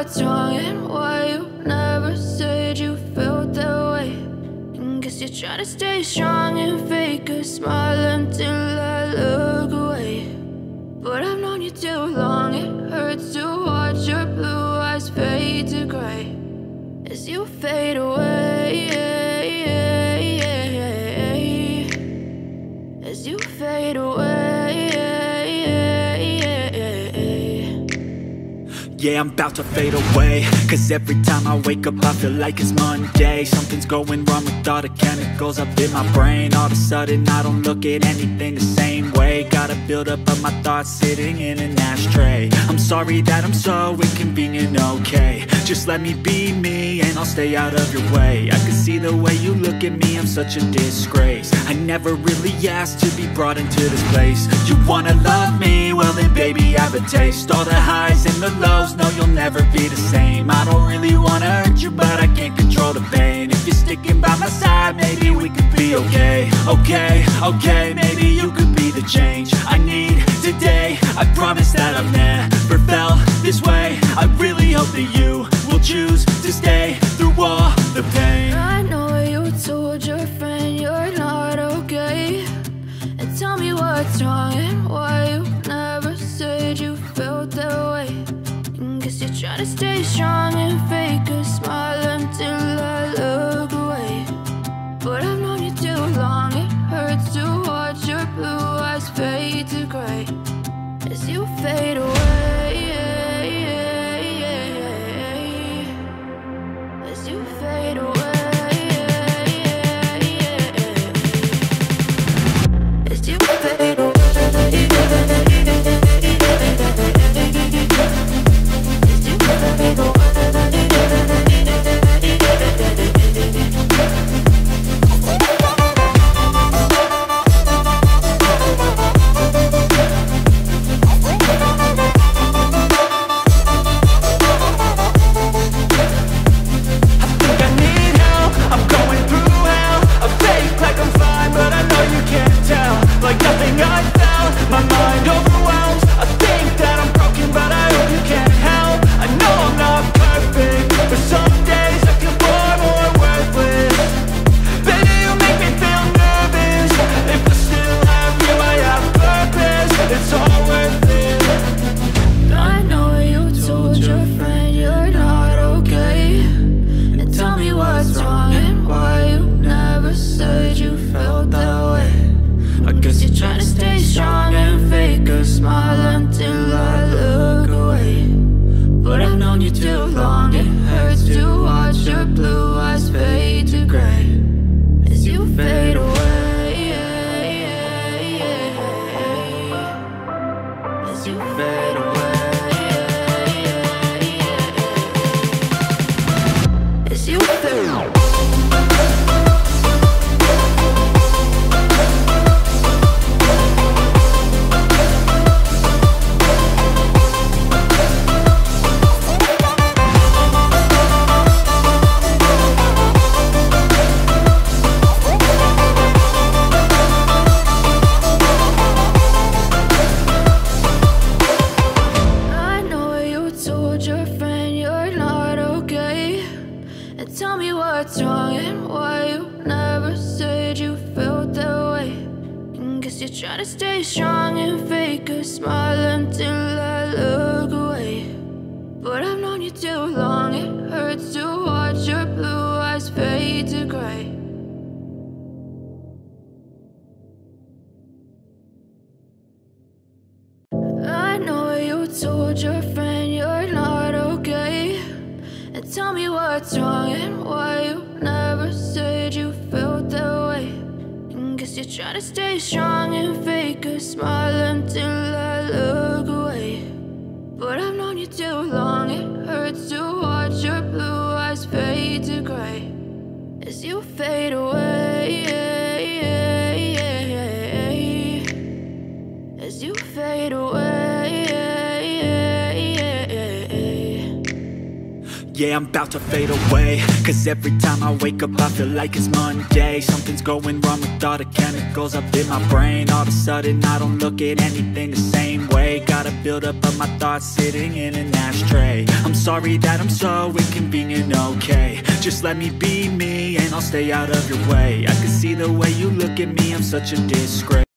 what's wrong and why you never said you felt that way. And guess you're trying to stay strong and fake a smile until I look away. But I've known you too long, it hurts to watch your blue eyes fade to gray as you fade away, as you fade away. Yeah, I'm about to fade away, cause every time I wake up I feel like it's Monday. Something's going wrong with all the chemicals up in my brain. All of a sudden I don't look at anything the same way. Got a buildup of my thoughts sitting in an ashtray. I'm sorry that I'm so inconvenient, okay. Just let me be me and I'll stay out of your way. I can see the way you look at me, I'm such a disgrace. I never really asked to be brought into this place. You wanna love me? Well then baby I have a taste. All the highs and the lows, no, you'll never be the same. I don't really wanna hurt you, but I can't control the pain. If you're sticking by my side, maybe we could be okay. Okay, maybe you could be the change I need today. I promise that I've never felt this way. I really hope that you will choose to stay through all the pain. I know you told your friend you're not okay, and tell me what's wrong and why you never said you felt that way. Guess you're trying to stay strong and fake a smile until I look away. But I've known you too long, it hurts to watch your blue eyes fade to gray as you fade away, as you fade away, as you fade away. Yeah, I'm about to fade away, cause every time I wake up I feel like it's Monday. Something's going wrong with all the chemicals up in my brain. All of a sudden I don't look at anything the same way. Gotta build up of my thoughts sitting in an ashtray. I'm sorry that I'm so inconvenient, okay. Just let me be me and I'll stay out of your way. I can see the way you look at me, I'm such a disgrace.